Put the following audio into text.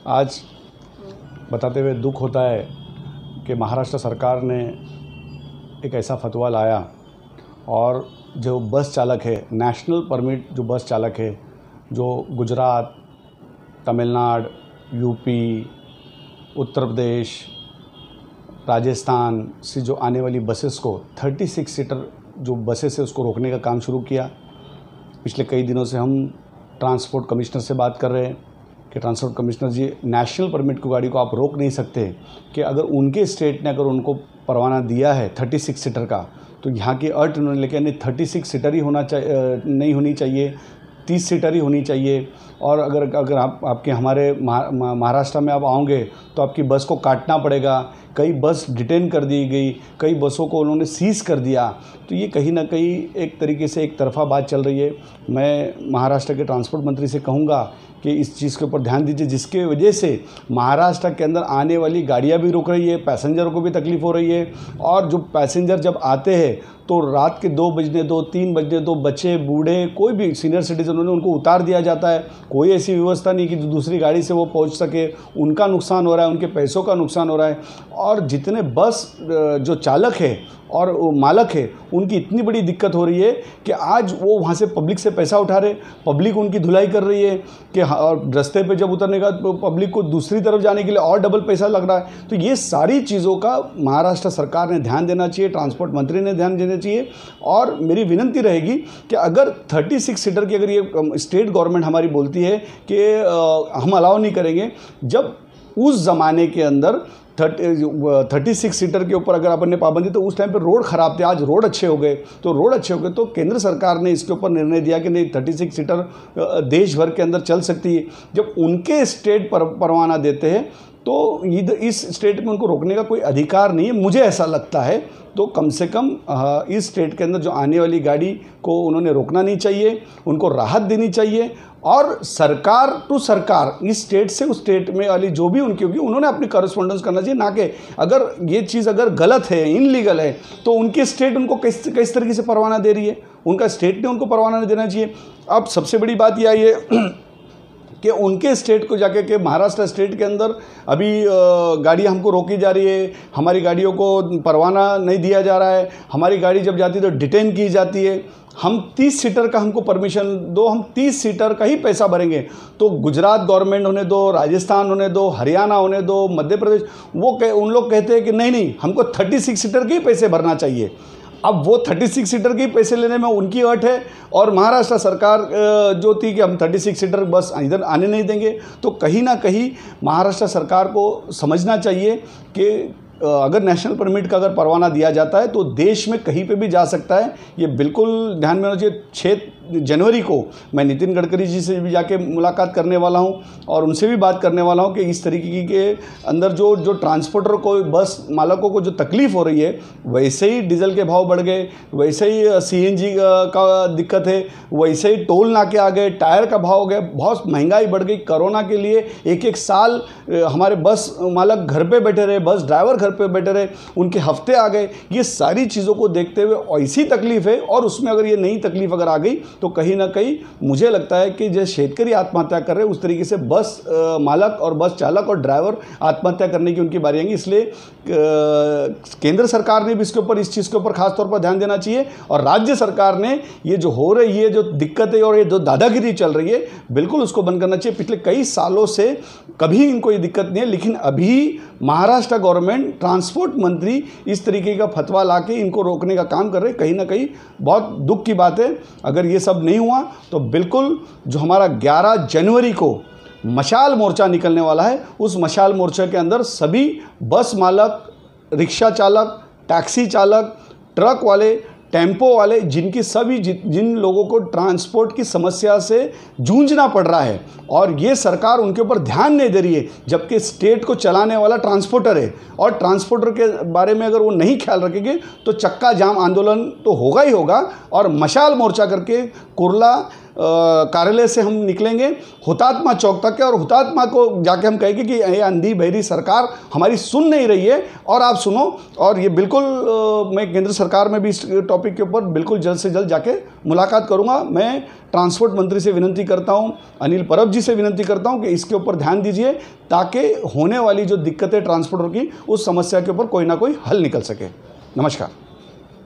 आज बताते हुए दुख होता है कि महाराष्ट्र सरकार ने एक ऐसा फतवा लाया और जो बस चालक है, नेशनल परमिट जो बस चालक है, जो गुजरात, तमिलनाडु, यूपी, उत्तर प्रदेश, राजस्थान से जो आने वाली बसेस को 36 सीटर जो बसेस है उसको रोकने का काम शुरू किया। पिछले कई दिनों से हम ट्रांसपोर्ट कमिश्नर से बात कर रहे हैं कि ट्रांसपोर्ट कमिश्नर जी, नेशनल परमिट की गाड़ी को आप रोक नहीं सकते कि अगर उनके स्टेट ने अगर उनको परवाना दिया है 36 सीटर का, तो यहाँ की अर्थ उन्होंने लेके यानी 36 सीटर ही होना चाहिए, नहीं होनी चाहिए, 30 सीटर ही होनी चाहिए। और अगर आपके हमारे महाराष्ट्र में आप आओगे तो आपकी बस को काटना पड़ेगा। कई बस डिटेन कर दी गई, कई बसों को उन्होंने सीज़ कर दिया। तो ये कहीं ना कहीं एक तरीके से एक तरफा बात चल रही है। मैं महाराष्ट्र के ट्रांसपोर्ट मंत्री से कहूँगा कि इस चीज़ के ऊपर ध्यान दीजिए, जिसके वजह से महाराष्ट्र के अंदर आने वाली गाड़ियाँ भी रुक रही है, पैसेंजरों को भी तकलीफ़ हो रही है। और जो पैसेंजर जब आते हैं तो रात के 2 बजने दो, 3 बजने दो, बच्चे बूढ़े कोई भी सीनियर सिटीजन उनको उतार दिया जाता है। कोई ऐसी व्यवस्था नहीं कि दूसरी गाड़ी से वो पहुंच सके। उनका नुकसान हो रहा है, उनके पैसों का नुकसान हो रहा है। और जितने बस जो चालक है और मालक है, उनकी इतनी बड़ी दिक्कत हो रही है कि आज वो वहाँ से पब्लिक से पैसा उठा रहे, पब्लिक उनकी धुलाई कर रही है कि और रास्ते पे जब उतरने का तो पब्लिक को दूसरी तरफ जाने के लिए और डबल पैसा लग रहा है। तो ये सारी चीज़ों का महाराष्ट्र सरकार ने ध्यान देना चाहिए, ट्रांसपोर्ट मंत्री ने ध्यान देना चाहिए। और मेरी विनती रहेगी कि अगर 36 सीटर की अगर ये स्टेट गवर्नमेंट हमारी बोलती है कि हम अलाउ नहीं करेंगे, जब उस ज़माने के अंदर 36 सीटर के ऊपर अगर अपन ने पाबंदी, तो उस टाइम पे रोड ख़राब थे, आज रोड अच्छे हो गए। तो केंद्र सरकार ने इसके ऊपर निर्णय दिया कि नहीं, 36 सीटर देश भर के अंदर चल सकती है। जब उनके स्टेट परवाना देते हैं तो इस स्टेट में उनको रोकने का कोई अधिकार नहीं है, मुझे ऐसा लगता है। तो कम से कम इस स्टेट के अंदर जो आने वाली गाड़ी को उन्होंने रोकना नहीं चाहिए, उनको राहत देनी चाहिए। और सरकार टू सरकार इस स्टेट से उस स्टेट में वाली जो भी उनकी होगी, उन्होंने अपनी करस्पॉन्डेंस करना चाहिए। ना कि अगर ये चीज़ अगर गलत है, इनलीगल है, तो उनकी स्टेट उनको किस तरीके से परवाना दे रही है, उनका स्टेट ने उनको परवाना नहीं देना चाहिए। अब सबसे बड़ी बात यह आई है कि उनके स्टेट को जाके कि महाराष्ट्र स्टेट के अंदर अभी गाड़ियाँ हमको रोकी जा रही है, हमारी गाड़ियों को परवाना नहीं दिया जा रहा है, हमारी गाड़ी जब जाती है तो डिटेन की जाती है। हम 30 सीटर का हमको परमिशन दो, हम 30 सीटर का ही पैसा भरेंगे। तो गुजरात गवर्नमेंट होने दो, राजस्थान होने दो, हरियाणा होने दो, मध्य प्रदेश, उन लोग कहते हैं कि नहीं, हमको 36 सीटर के ही पैसे भरना चाहिए। अब वो 36 सीटर के पैसे लेने में उनकी अट है, और महाराष्ट्र सरकार जो थी कि हम 36 सीटर बस इधर आने नहीं देंगे। तो कहीं ना कहीं महाराष्ट्र सरकार को समझना चाहिए कि अगर नेशनल परमिट का अगर परवाना दिया जाता है तो देश में कहीं पे भी जा सकता है। ये बिल्कुल ध्यान में होना चाहिए। 6 जनवरी को मैं नितिन गडकरी जी से भी जाके मुलाकात करने वाला हूं और उनसे भी बात करने वाला हूं कि इस तरीके के अंदर जो ट्रांसपोर्टर को, बस मालकों को जो तकलीफ़ हो रही है, वैसे ही डीजल के भाव बढ़ गए, वैसे ही CNG का दिक्कत है, वैसे ही टोल नाके आ गए, टायर का भाव हो गया, बहुत महंगाई बढ़ गई। कोरोना के लिए एक साल हमारे बस मालक घर पर बैठे रहे, बस ड्राइवर घर पे बैठे रहे, उनके हफ्ते आ गए। ये सारी चीज़ों को देखते हुए ऐसी तकलीफ है, और उसमें अगर ये नई तकलीफ अगर आ गई तो कहीं ना कहीं मुझे लगता है कि जैसे शेतकरी आत्महत्या कर रहे हैं, उस तरीके से बस मालक और बस चालक और ड्राइवर आत्महत्या करने की उनकी बारी आएंगी। इसलिए केंद्र सरकार ने भी इसके ऊपर, इस चीज़ के ऊपर खास तौर पर ध्यान देना चाहिए। और राज्य सरकार ने ये जो हो रही है, जो दिक्कतें और ये जो दादागिरी चल रही है, बिल्कुल उसको बंद करना चाहिए। पिछले कई सालों से कभी इनको ये दिक्कत नहीं है, लेकिन अभी महाराष्ट्र गवर्नमेंट, ट्रांसपोर्ट मंत्री इस तरीके का फतवा लाके इनको रोकने का काम कर रहे हैं। कहीं ना कहीं बहुत दुख की बात है। अगर ये सब नहीं हुआ तो बिल्कुल जो हमारा 11 जनवरी को मशाल मोर्चा निकलने वाला है, उस मशाल मोर्चे के अंदर सभी बस मालक, रिक्शा चालक, टैक्सी चालक, ट्रक वाले, टेम्पो वाले, जिन लोगों को ट्रांसपोर्ट की समस्या से जूझना पड़ रहा है और ये सरकार उनके ऊपर ध्यान नहीं दे रही है, जबकि स्टेट को चलाने वाला ट्रांसपोर्टर है। और ट्रांसपोर्टर के बारे में अगर वो नहीं ख्याल रखेंगे तो चक्का जाम आंदोलन तो होगा ही होगा, और मशाल मोर्चा करके कुर्ला कार्यालय से हम निकलेंगे हुतात्मा चौक तक है और हुतात्मा को जाके हम कहेंगे कि ये अंधी बहरी सरकार हमारी सुन नहीं रही है और आप सुनो। और ये बिल्कुल मैं केंद्र सरकार में भी इस टॉपिक के ऊपर बिल्कुल जल्द से जल्द जाके मुलाकात करूंगा। मैं ट्रांसपोर्ट मंत्री से विनती करता हूं, अनिल परब जी से विनती करता हूं कि इसके ऊपर ध्यान दीजिए ताकि होने वाली जो दिक्कतें ट्रांसपोर्टर की उस समस्या के ऊपर कोई ना कोई हल निकल सके। नमस्कार।